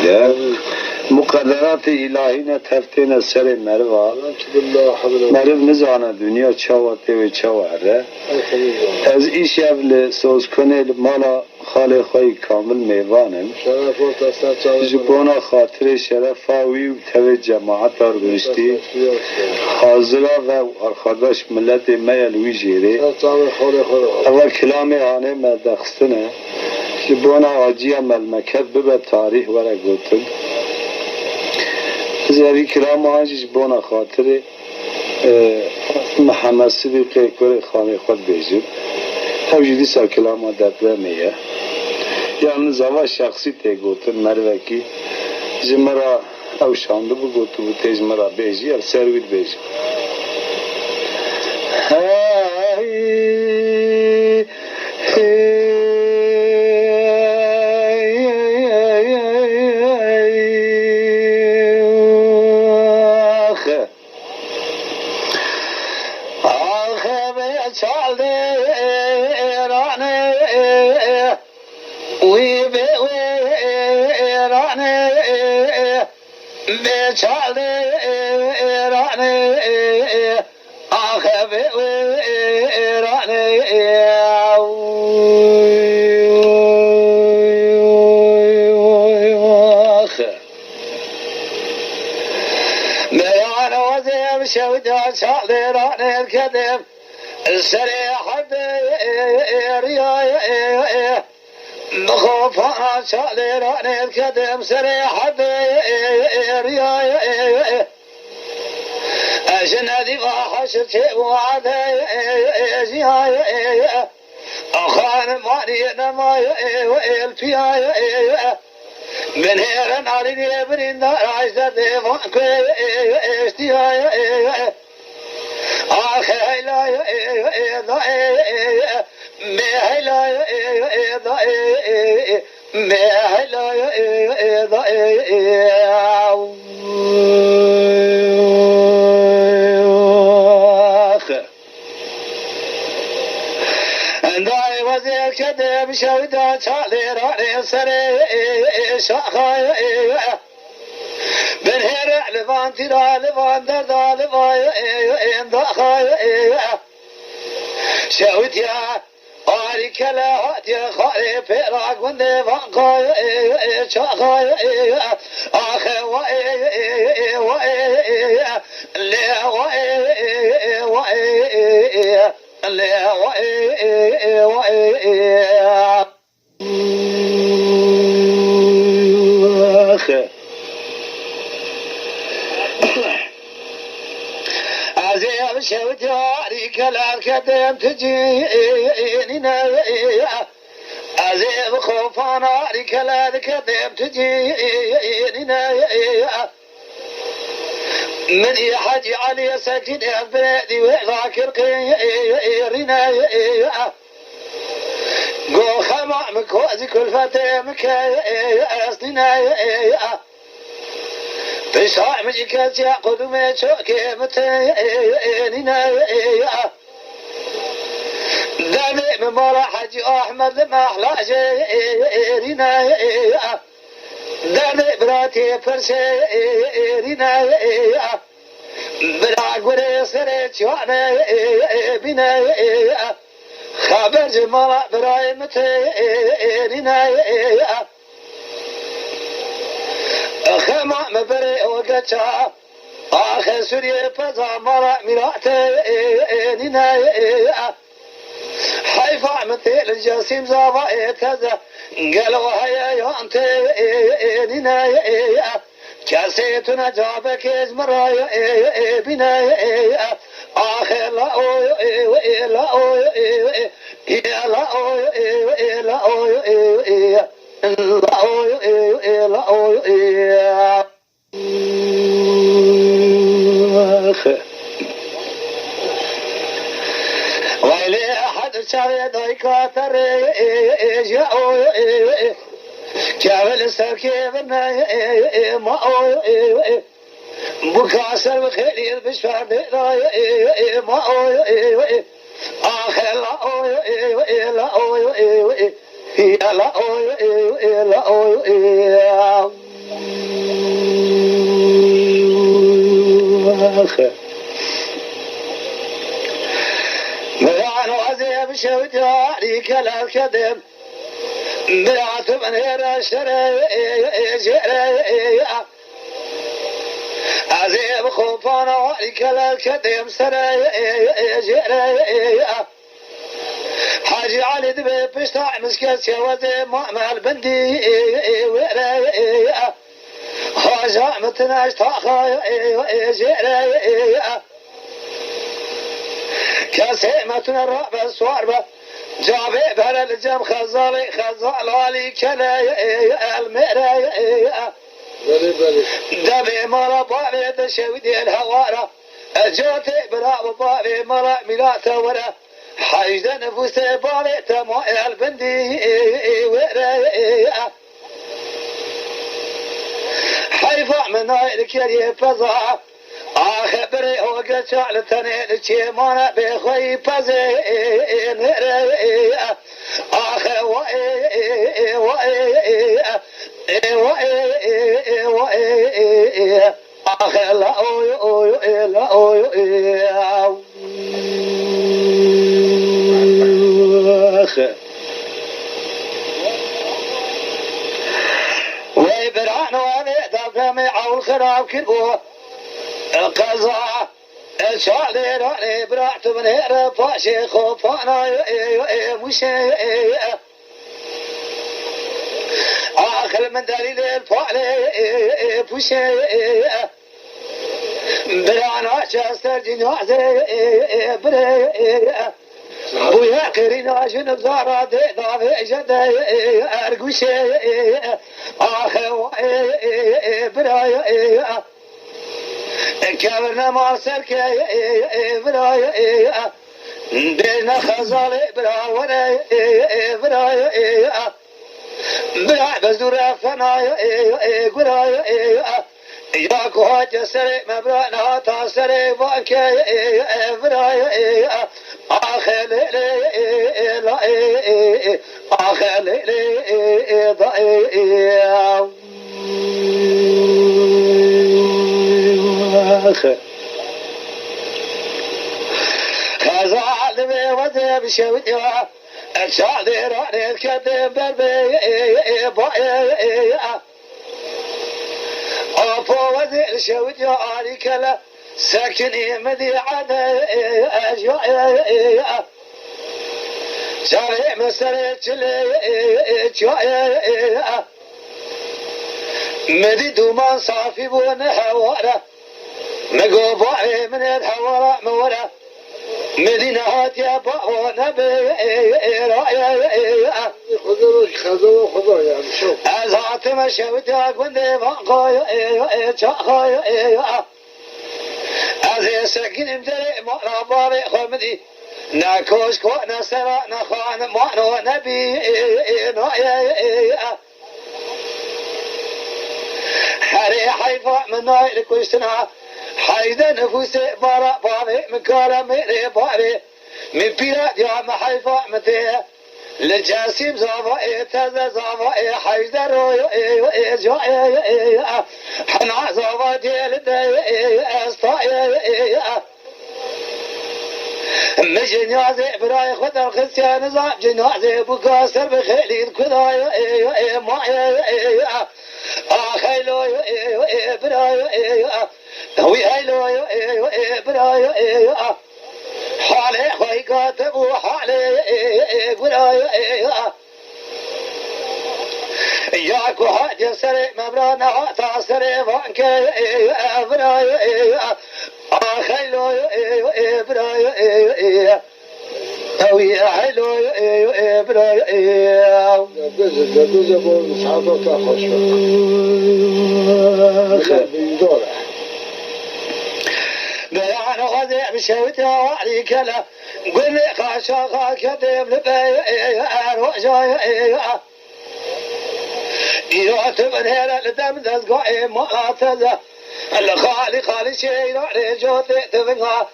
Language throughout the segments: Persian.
بوده مقدرات الهی تفتین سر مروا مرو نزانه دنیا چاواته و چاواره از این شب سوز کنه مالا خال خواهی کامل میوانم جبونا خاطر شرفاوی و تو جماعت دار گشتی حاضره و ارخاداش ملت میلوی جیره اول کلام آنه مدخستنه جبونا آجی ملمکت ببه تاریخ ورا گوتن زیادی کلام آنجی جبونا خاطر محمد صدیقی کور خانه خود بیجید توجیدی سا کلام دبه میه یعنی زوا شخصی تی گوتن مروکی جمرا او شانده بو گوتو بو تیج مرا بیجی ار سروید بیجی سريحة رياء مخوفها شاليران الكدم سريحة رياء أجنادي وحشر شيء وعدي جهاية أخان ماني نماية والفياية من هير ناري برين دار عيسى ديفان كوي اشتياية آخي لا كدم شودا شالي راني سري شاخايا من هرع لفان ترى لفان دردا لفايا دخايا شوت يا آري كلاهات يا خالي فراق وندي فانقايا شاخايا آخي وإيه لا وإيه لا وإيه عزيز شوتاري كلام كدم تجينينا عزيز خوفاناري كلام كدم تجينينا من يحجي علي سكن بلادي وذاكر قيرنا قو خمام كوزي كل فتامك أصلنا بشاع مجيكات يا قدومي شوكي متيننا داني ممارا حجي أحمد ما أحلى جيرنا داني براتي فرشيرنا برا قولي سريت شوانا بنا خبر جمالا براي متيننا خما مبري وقتها آخر سوريا فزا مرا مراتيننا حيفا مثل الجسيم زابا اتزا قالوا هيا يانتيننا كاسيتنا جابك ازمرايا بنا آخر لا ويلي أحد شريد يكاثر كامل سركيبنا ما بكاسر بخير بشفار ما آخر لا لا بشوت عليك الكدم بلعت من هنا شري عزيب خوفانا عليك الكدم سري حاجي علي دبي بشتاع مسكت وزي مع البندي حاجة متناش تاخا كسيمة الرعب الصواربة جابي بهر الجم خزالي كلا المرايا دبي مرا بابي دشويدي الهوارة جوتي برا بابي مرا ملاتا ورا حيد نفوسي بابي تموي البندي ورايا حيفا من هايلك يلي فزا أخبري وقت شعلتني لشيمانا بخوي فزين رأي أخ وإيه أخ لا أخ ويبرعن واني دفمي عول خراب كنبوه القضاء الشعلي راني برعت من هيرا فاشي خوفانا مشي آخر من دليل الفعلي فشي برانا شاستر جنازي بري بويا قرينا جنب زارة دافي جدي أرقوشي آخر براي كبرنا معسر كي براي بينا خزالي برا وراي براي برا بزدور فناي براي يا كوهات سري مبرانا تاسري بانكي براي آخر لي لا آخر لي ضايع خزال بوزي بشوية الشعلي راني الكدم بربي بايع أفو وزي الشوية عليك لا ساكني مذي عدا أجواء شاري مسرت لي مدي دومان صافي بون حوارة مقوباعي من الحوارة مورة مدينة يا باو نبي رايا خذوا يعني شوف أزعت مشوتك وندي فانقايا شاخايا أزي سكين مدري مقرا باري خمدي ناكوش كوانا سرا نخان مانو نبي رايا حري حيفا من نايل كوشتنا حيدا نفوسي بارا باري مكارا ميري باري من بيرات يا محيفا متيه للجاسم زافا تزا زافا حيدا روي جاي حنا زافا ديال داي استاي مجنازي براي خدر خسيان زاب جنازي بكاسر بخيلين كداي معي خيلو براي هوي هيلو براي حالي خوي كاتب وحالي براي ياكو حاجة سري مبرانا تاسري فانكي براي خيلو براي هوي هيلو براي جدوزة بول مساعدة تاخش بيدورة بيان غزي بشوتها وعليك لا قل لي خاشا كدم لبيان وجاي يوتب هنا لدم دزقاي ما تزا الخالي خالي شيء رأي جوتي تبنها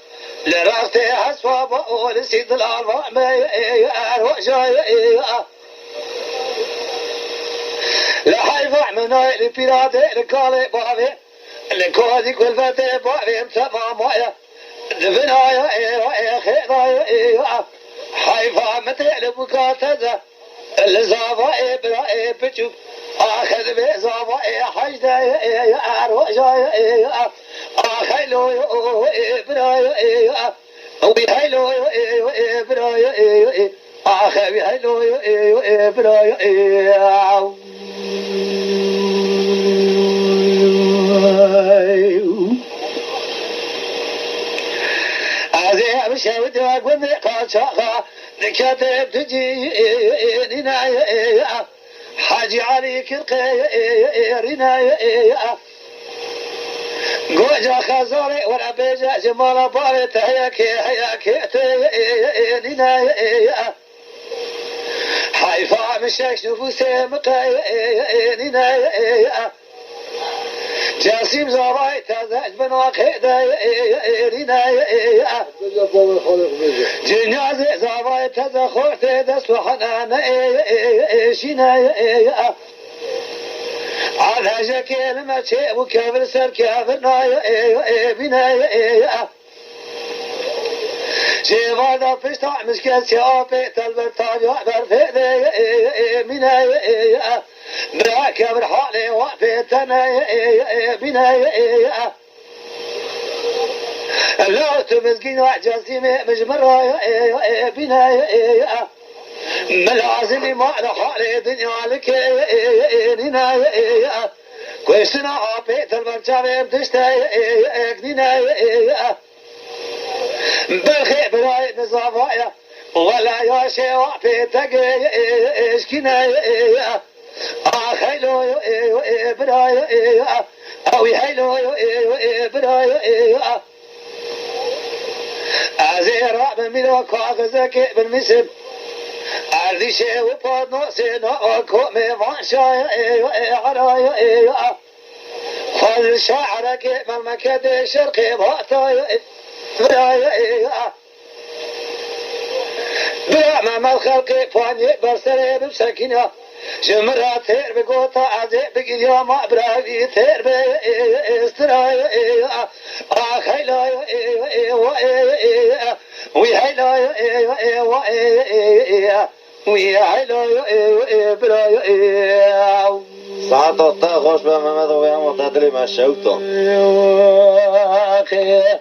لرغتي حسفا بقول سيد الأربع ميان وجاي لحيفا من هاي بيرادي لكالي بابي لكودي كل فتي بابي تمام ويا دفنايا خيرايا حيفا مثل بكاتزة الزافا إبراء بتشوف آخذ بزافا حجدة يا أروجا آخلو إبراء وبيهلو إبراء آخذ بيهلو إبراء أزيع بشهود وقوم قاشاقا نكتب تجي رناية حاجي علي كرقي رناية قوجا خزاري ولا بيجا جمال باري تهيك رناية حيفا مشاك نفوسي مقاي رناية جاسم زراي تزاج بنواقع رناية جنازة زراي تزخور تدس وحنانا شناية على جاكين ما شيء وكافر سر كافر ناية بناية شيفادا فشتع مسكت شافي تلبرتاج وعبر في مناية براكب حالي وقفي تناية بناية لا تمسكين وعجزتي مجمراية بناية ملازمي ما لحالي دنيا لك ناية كويسنا عافي تلبرتاج بتشتايك ناية بالخير براي نصافايا ولا يا شيء في تقيش كنايا خيلو براي او هيلو براي ازير من وكاغزك بالمسب عندي شيء وبعد نصينا وكم ما شاي عرايا خذ شعرك مملكة شرقي باتاي برايا بلا ما الخلق فاني برسري بسكينة جمرة ثير بقوطة عزيز بقيا ما براي ثير باسترايا خيلا ويهيلا ويهيلا برايا ساعة خوش به محمد و هم متعدلی مشهوتا آخه